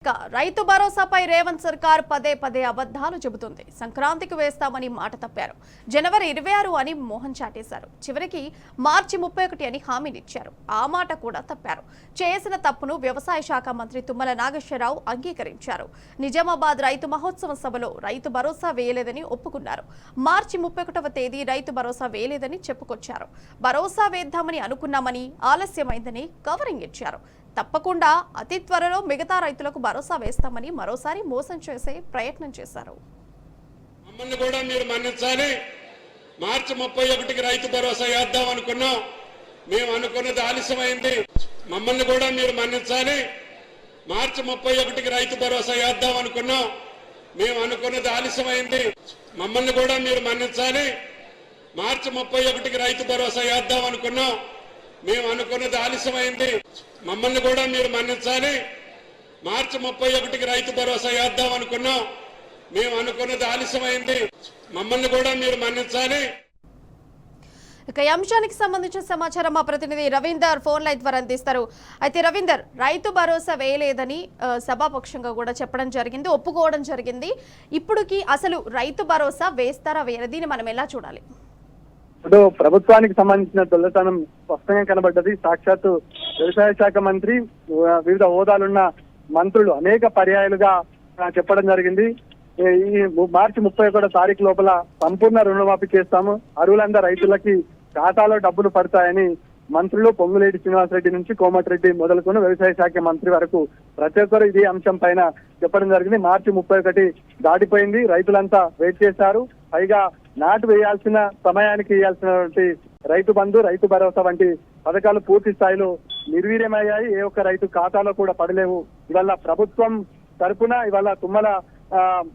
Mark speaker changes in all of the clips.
Speaker 1: రైతు భరోసాపై రేవంత్ సర్కార్ పదే పదే అబద్ధాలు చెబుతుంది. సంక్రాంతికి వేస్తామని మాట తప్పారు. జనవరి 26 అని మోహన్ చాటేశారు. చివరికి మార్చి 31 అని హామీనిచ్చారు. ఆ మాట కూడా తప్పారు. చేసిన తప్పును వ్యవసాయ శాఖ మంత్రి తుమ్మల నాగేశ్వరరావు అంగీకరించారు. నిజామాబాద్ రైతు మహోత్సవం సభలో రైతు భరోసా వేయలేదని ఒప్పుకున్నారు. మార్చి 31వ తేదీ రైతు భరోసా వేయలేదని చెప్పుకొచ్చారు. భరోసా వేద్దామని అనుకున్నామని ఆలస్యమైందని కవరింగ్ ఇచ్చారు. తప్పకుండా అతి త్వరలో మిగతా రైతులకు భరోసా వేస్తామని మరోసారి మోసం చేసే ప్రయత్నం చేశారు.
Speaker 2: మమ్మల్ని కూడా మీరు మన్నించాలి. మార్చి 31కి రైతు భరోసా వేద్దాం అనుకున్నాం. మేము అనుకున్నది ఆలస్యమైంది. మమ్మల్ని కూడా మీరు మన్నించాలి. మార్చి 31కి రైతు భరోసా వేద్దాం అనుకున్నాం. మేము అనుకున్నది ఆలస్యమైంది. మమ్మల్ని కూడా మీరు మన్నించాలి. మార్చి 31కి రైతు భరోసా వేద్దాం అనుకున్నాం. మేము అనుకున్నది ఆలస్యమైంది. మమ్మల్ని కూడా మీరు మన్నించాలి. మార్చి 31కి రైతు భరోసా వేద్దాం అనుకున్నాం. మేము అనుకున్నది ఆలస్యమైంది. మమ్మల్ని కూడా మీరు మన్నించాలి.
Speaker 1: ఇక ఈ అంశానికి సంబంధించిన సమాచారం మా ప్రతినిధి రవీందర్ ఫోన్ లైన్ ద్వారా అందిస్తారు. అయితే రవీందర్, రైతు భరోసా వేయలేదని సభాపక్షంగా కూడా చెప్పడం జరిగింది, ఒప్పుకోవడం జరిగింది. ఇప్పుడుకి అసలు రైతు భరోసా వేస్తారా వేయరా, దీన్ని మనం ఎలా చూడాలి?
Speaker 3: ఇప్పుడు ప్రభుత్వానికి సంబంధించిన దొల్లతనం స్పష్టంగా కనబడ్డది. సాక్షాత్తు వ్యవసాయ శాఖ మంత్రి, వివిధ హోదాలున్న మంత్రులు అనేక పర్యాయాలుగా చెప్పడం జరిగింది. ఈ మార్చి 31వ తారీఖు లోపల సంపూర్ణ రుణమాఫీ చేస్తాము, అర్హులందరూ రైతులకి ఖాతాలో డబ్బులు పడతాయని మంత్రులు పొంగులేటి శ్రీనివాసరెడ్డి నుంచి కోమటిరెడ్డి మొదలుకొని వ్యవసాయ శాఖ మంత్రి వరకు ప్రతి ఒక్కరు ఇదే అంశం పైన చెప్పడం జరిగింది. మార్చి 31 దాటిపోయింది, రైతులంతా వెయిట్ చేశారు. పైగా నాటు వేయాల్సిన సమయానికి వేయాల్సినటువంటి రైతు బంధు, రైతు భరోసా వంటి పథకాలు పూర్తి స్థాయిలో నిర్వీర్యమయ్యాయి. ఏ ఒక్క రైతు ఖాతాలో కూడా పడలేవు. ఇవాళ ప్రభుత్వం తరపున ఇవాళ తుమ్మల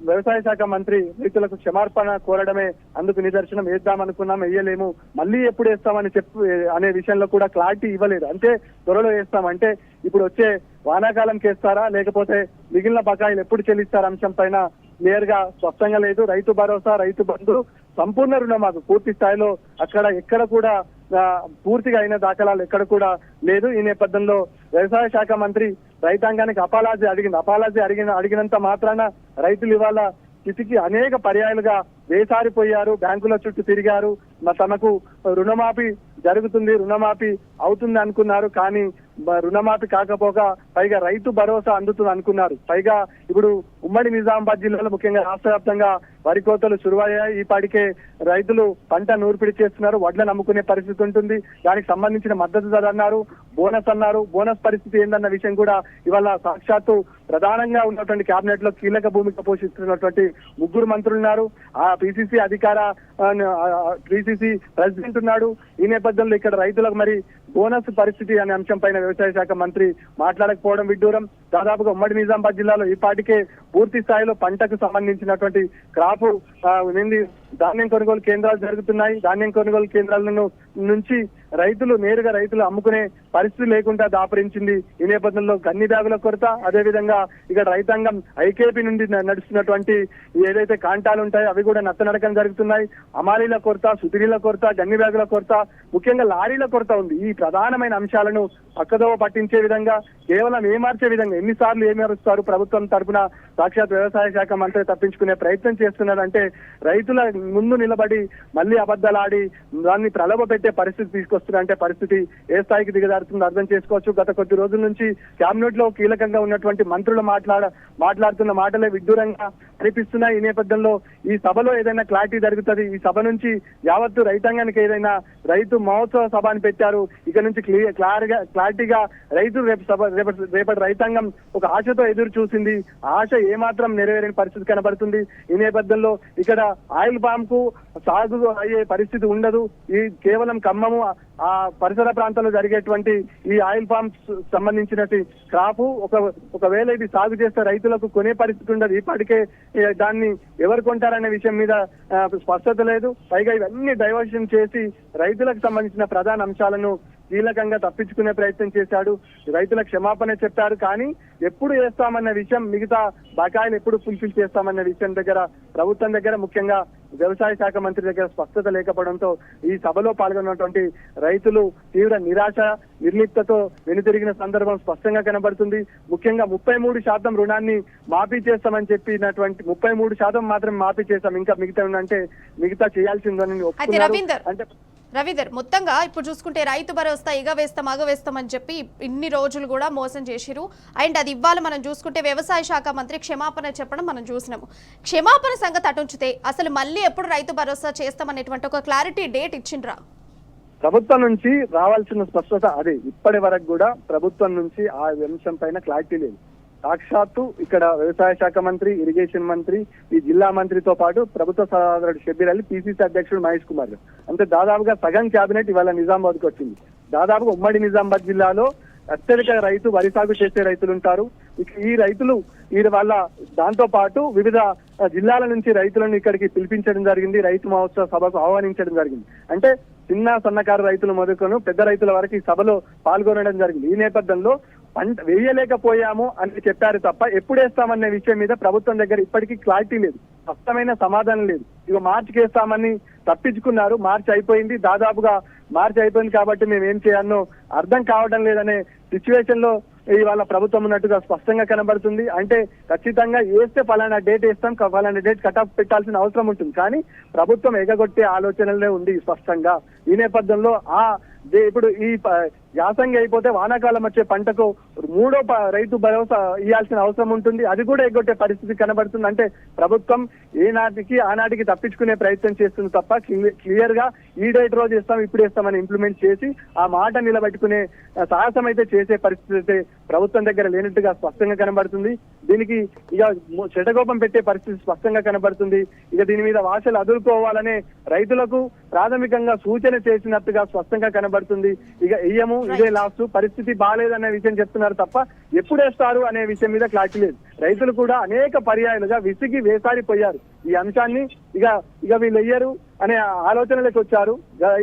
Speaker 3: వ్యవసాయ శాఖ మంత్రి రైతులకు క్షమార్పణ కోరడమే అందుకు నిదర్శనం. వేద్దామనుకున్నాం, వేయలేము, మళ్ళీ ఎప్పుడు వేస్తామని అనే విషయంలో కూడా క్లారిటీ ఇవ్వలేదు. అంటే త్వరలో వేస్తాం అంటే ఇప్పుడు వచ్చే వానాకాలంకి వేస్తారా లేకపోతే మిగిలిన బకాయిలు ఎప్పుడు చెల్లిస్తారా అంశం పైన క్లియర్ గా స్పష్టంగా లేదు. రైతు భరోసా, రైతు బంధు, సంపూర్ణ రుణమాఫీ పూర్తి స్థాయిలో ఎక్కడ కూడా పూర్తిగా అయిన దాఖలాలు ఎక్కడ కూడా లేదు. ఈ నేపథ్యంలో వ్యవసాయ శాఖ మంత్రి రైతాంగానికి అపాలాజీ అడిగినంత మాత్రాన రైతులు ఇవాళ స్థితికి అనేక పర్యాయాలుగా వేసారిపోయారు, బ్యాంకుల చుట్టూ తిరిగారు. తమకు రుణమాఫీ జరుగుతుంది, రుణమాఫీ అవుతుంది అనుకున్నారు. కానీ రుణమాఫీ కాకపోగా పైగా రైతు భరోసా అందుతుంది అనుకున్నారు. పైగా ఇప్పుడు ఉమ్మడి నిజామాబాద్ జిల్లాలో ముఖ్యంగా రాష్ట్ర వ్యాప్తంగా వరి కోతలు శురువయ్యాయి. ఈపాటికే రైతులు పంట నూర్పిడి చేస్తున్నారు, వడ్లను అమ్ముకునే పరిస్థితి ఉంటుంది. దానికి సంబంధించిన మద్దతు ధర అన్నారు, బోనస్ అన్నారు. బోనస్ పరిస్థితి ఏందన్న విషయం కూడా ఇవాళ సాక్షాత్తు ప్రధానంగా ఉన్నటువంటి కేబినెట్ లో కీలక భూమిక పోషిస్తున్నటువంటి ముగ్గురు మంత్రులు ఉన్నారు. ఆ పిసిసి ప్రెసిడెంట్ ఉన్నాడు. ఈ నేపథ్యంలో ఇక్కడ రైతులకు మరి బోనస్ పరిస్థితి అనే అంశం పైన వ్యవసాయ శాఖ మంత్రి మాట్లాడకపోవడం విడ్డూరం. దాదాపుగా ఉమ్మడి నిజామాబాద్ జిల్లాలో ఈపాటికే పూర్తి స్థాయిలో పంటకు సంబంధించినటువంటి క్రాపు ధాన్యం కొనుగోలు కేంద్రాలు జరుగుతున్నాయి. ధాన్యం కొనుగోలు కేంద్రాల నుంచి నేరుగా రైతులు అమ్ముకునే పరిస్థితి లేకుండా దాపరించింది. ఈ నేపథ్యంలో గన్ని బ్యాగుల కొరత, అదేవిధంగా ఇక్కడ రైతాంగం ఐకేపీ నుండి నడుస్తున్నటువంటి ఏదైతే కాంటాలు ఉంటాయో అవి కూడా నత్తనడకం జరుగుతున్నాయి. అమాలీల కొరత, సుతిరీల కొరత, గన్ని బ్యాగుల కొరత, ముఖ్యంగా లారీల కొరత ఉంది. ఈ ప్రధానమైన అంశాలను పక్కదోవ పట్టించే విధంగా, కేవలం ఏమార్చే విధంగా ఎన్నిసార్లు ఏమరుస్తారు ప్రభుత్వం తరఫున సాక్షాత్ వ్యవసాయ శాఖ మంత్రి తప్పించుకునే ప్రయత్నం చేస్తున్నారంటే రైతుల ముందు నిలబడి మళ్ళీ అబద్ధాలాడి దాన్ని ప్రలోభ పెట్టే పరిస్థితి తీసుకొస్తున్నారంటే పరిస్థితి ఏ స్థాయికి దిగజారుతుందో అర్థం చేసుకోవచ్చు. గత కొద్ది రోజుల నుంచి క్యాబినెట్ లో కీలకంగా ఉన్నటువంటి మంత్రులు మాట్లాడుతున్న మాటలే విడ్డూరంగా అనిపిస్తున్నాయి. ఈ నేపథ్యంలో ఈ సభలో ఏదైనా క్లారిటీ జరుగుతుంది. ఈ సభ నుంచి యావత్తు రైతాంగానికి ఏదైనా రైతు మహోత్సవ సభ అని పెట్టారు. ఇక నుంచి క్లారిటీగా రైతు రేపటి రైతాంగం ఒక ఆశతో ఎదురు చూసింది. ఆశ ఏమాత్రం నెరవేరని పరిస్థితి కనబడుతుంది. ఈ నేపథ్యంలో ఇక్కడ ఆయిల్ పామ్ కు సాగు అయ్యే పరిస్థితి ఉండదు. ఈ కేవలం ఖమ్మము ఆ పరిసర ప్రాంతాల్లో జరిగేటువంటి ఈ ఆయిల్ పామ్స్ సంబంధించినటువంటి క్రాపు ఒకవేళ ఇది సాగు చేస్తే రైతులకు కొనే పరిస్థితి ఉండదు. ఇప్పటికే దాన్ని ఎవరు కొంటారనే విషయం మీద స్పష్టత లేదు. పైగా ఇవన్నీ డైవర్షన్ చేసి రైతులకు సంబంధించిన ప్రధాన అంశాలను కీలకంగా తప్పించుకునే ప్రయత్నం చేశాడు. రైతుల క్షమాపణ చెప్పారు, కానీ ఎప్పుడు వేస్తామన్న విషయం, మిగతా బకాయిలు ఎప్పుడు ఫుల్ఫిల్ చేస్తామన్న విషయం దగ్గర ప్రభుత్వం దగ్గర ముఖ్యంగా వ్యవసాయ శాఖ మంత్రి దగ్గర స్పష్టత లేకపోవడంతో ఈ సభలో పాల్గొన్నటువంటి రైతులు తీవ్ర నిరాశ నిర్లిప్తతో వెనుతిరిగిన సందర్భం స్పష్టంగా కనబడుతుంది. ముఖ్యంగా 33% రుణాన్ని మాఫీ చేస్తామని చెప్పినటువంటి 33% మాత్రం మాఫీ చేస్తాం, ఇంకా మిగతా చేయాల్సిందని ఒప్పుకున్నారు. అంటే
Speaker 1: రవీందర్, మొత్తంగా ఇప్పుడు చూసుకుంటే రైతు భరోసా ఇగ వేస్తాం అగ వేస్తామని చెప్పి ఇన్ని రోజులు కూడా మోసం చేసిరు. అండ్ అది ఇవ్వాలి మనం చూసుకుంటే వ్యవసాయ శాఖ మంత్రి క్షమాపణ చెప్పడం మనం చూసినాము. క్షమాపణ సంగతి అటుంచితే అసలు మళ్ళీ ఎప్పుడు రైతు భరోసా చేస్తామనేటువంటి ఒక క్లారిటీ డేట్ ఇచ్చిండ్రా?
Speaker 3: ప్రభుత్వం నుంచి రావాల్సిన స్పష్టత అదే. ఇప్పటి వరకు కూడా ప్రభుత్వం నుంచి ఆ అంశం పైన క్లారిటీ లేదు. సాక్షాత్తు ఇక్కడ వ్యవసాయ శాఖ మంత్రి, ఇరిగేషన్ మంత్రి, ఈ జిల్లా మంత్రితో పాటు ప్రభుత్వ సలహాదారుడు షబ్బీర్ అలీ, పిసిసి అధ్యక్షుడు మహేష్ కుమార్ గారు, అంటే దాదాపుగా సగం క్యాబినెట్ ఇవాళ నిజామాబాద్కి వచ్చింది. దాదాపుగా ఉమ్మడి నిజామాబాద్ జిల్లాలో అత్యధిక వరి సాగు చేసే రైతులు ఉంటారు. ఈ రైతులు వాళ్ళ దాంతో పాటు వివిధ జిల్లాల నుంచి రైతులను ఇక్కడికి పిలిపించడం జరిగింది. రైతు మహోత్సవ సభకు ఆహ్వానించడం జరిగింది. అంటే చిన్న సన్నకారు రైతులు మొదలుకొని పెద్ద రైతుల వరకు ఈ సభలో పాల్గొనడం జరిగింది. ఈ నేపథ్యంలో పంట వేయలేకపోయాము అని చెప్పారు తప్ప ఎప్పుడేస్తామనే విషయం మీద ప్రభుత్వం దగ్గర ఇప్పటికీ క్లారిటీ లేదు, స్పష్టమైన సమాధానం లేదు. ఇక మార్చికి వేస్తామని తప్పించుకున్నారు. మార్చి అయిపోయింది, దాదాపుగా మార్చి అయిపోయింది కాబట్టి మేము ఏం చేయాలనో అర్థం కావడం లేదనే సిచ్యువేషన్ లో ఇవాళ ప్రభుత్వం ఉన్నట్టుగా స్పష్టంగా కనబడుతుంది. అంటే ఖచ్చితంగా వేస్తే ఫలానా డేట్ వేస్తాం, ఫలానా డేట్ కటాఫ్ పెట్టాల్సిన అవసరం ఉంటుంది, కానీ ప్రభుత్వం ఎగగొట్టే ఆలోచనలే ఉంది స్పష్టంగా. ఈ నేపథ్యంలో ఇప్పుడు ఈ యాసంగి అయిపోతే వానాకాలం వచ్చే పంటకు మూడో రైతు భరోసా ఇవ్వాల్సిన అవసరం ఉంటుంది. అది కూడా ఎగ్గొట్టే పరిస్థితి కనబడుతుంది. అంటే ప్రభుత్వం ఆనాటికి తప్పించుకునే ప్రయత్నం చేస్తుంది తప్ప క్లియర్ గా ఈ డేట్ రోజు ఇస్తాం, ఇప్పుడు ఇస్తామని ఇంప్లిమెంట్ చేసి ఆ మాట నిలబెట్టుకునే సాహసం అయితే చేసే పరిస్థితి అయితే ప్రభుత్వం దగ్గర లేనట్టుగా స్పష్టంగా కనబడుతుంది. దీనికి ఇక చెటగోపం పెట్టే పరిస్థితి స్పష్టంగా కనబడుతుంది. ఇక దీని మీద వాసలు అదులుకోవాలనే రైతులకు ప్రాథమికంగా సూచన చేసినట్టుగా స్పష్టంగా కనబడుతుంది. ఇక ఇయ్యము, ఇదే లాస్ట్, పరిస్థితి బాగాలేదనే విషయం చెప్తున్నారు తప్ప ఎప్పుడేస్తారు అనే విషయం మీద క్లారిటీ లేదు. రైతులు కూడా అనేక పర్యాయాలుగా విసిగి వేసారిపోయారు. ఈ అంశాన్ని ఇక వీళ్ళు వెయ్యరు అనే ఆలోచనలకు వచ్చారు.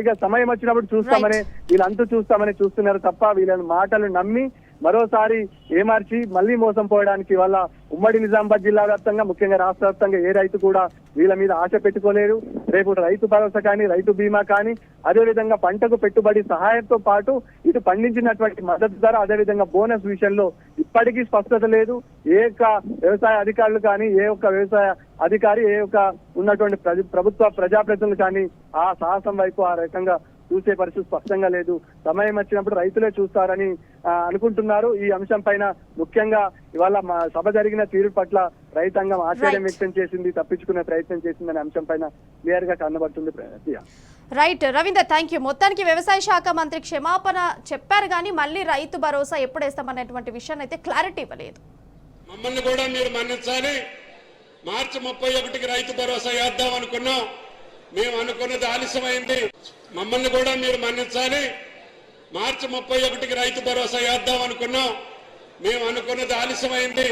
Speaker 3: ఇక సమయం వచ్చినప్పుడు చూస్తామనే వీళ్ళంతా చూస్తున్నారు తప్ప వీళ్ళని మాటలు నమ్మి మరోసారి ఏమార్చి మళ్లీ మోసం పోయడానికి వల్ల ఉమ్మడి నిజామాబాద్ జిల్లా వ్యాప్తంగా, ముఖ్యంగా రాష్ట్ర వ్యాప్తంగా ఏ రైతు కూడా వీళ్ళ మీద ఆశ పెట్టుకోలేరు. రేపు రైతు భరోసా కానీ, రైతు బీమా కానీ, అదేవిధంగా పంటకు పెట్టుబడి సహాయంతో పాటు ఇటు పండించినటువంటి మద్దతు ధర, అదేవిధంగా బోనస్ విషయంలో ఇప్పటికీ స్పష్టత లేదు. ఏ ఒక్క వ్యవసాయ అధికారులు కానీ, ఏ ఒక్క వ్యవసాయ అధికారి, ఏ ఒక్క ఉన్నటువంటి ప్రభుత్వ ప్రజాప్రతినిధులు కానీ ఆ సాహసం వైపు ఆ రకంగా చూసే పరిస్థితి స్పష్టంగా లేదు. సమయం వచ్చినప్పుడు రైతులే చూస్తారని అనుకుంటున్నారు. ఈ అంశం పైన ముఖ్యంగా ఇవాళ సభ జరిగిన తీరు పట్ల రైతాంగం ఆశ్చర్యం వ్యక్తం చేసింది, తప్పించుకునే ప్రయత్నం చేసిందనే అంశం పైన క్లియర్ గా కనబడుతుంది.
Speaker 1: Right Ravinder, thank you. మొత్తానికి వ్యవసాయ శాఖ మంత్రి క్షమాపణ చెప్పారు కానీ మళ్ళీ రైతు భరోసా ఎప్పుడేస్తామనేటువంటి విషయాన్ని అయితే క్లారిటీ ఇవ్వలేదు.
Speaker 2: మమ్మల్ని కూడా మీరు మన్నించాలి. మార్చి 31కి రైతు భరోసా వేద్దాం అనుకున్నాం, మేము అనుకున్నది ఆలస్యమైంది. మమ్మల్ని కూడా మీరు మన్నించాలి. మార్చి 31కి రైతు భరోసా వేద్దాం అనుకున్నాం, మేము అనుకున్నది ఆలస్యమైంది.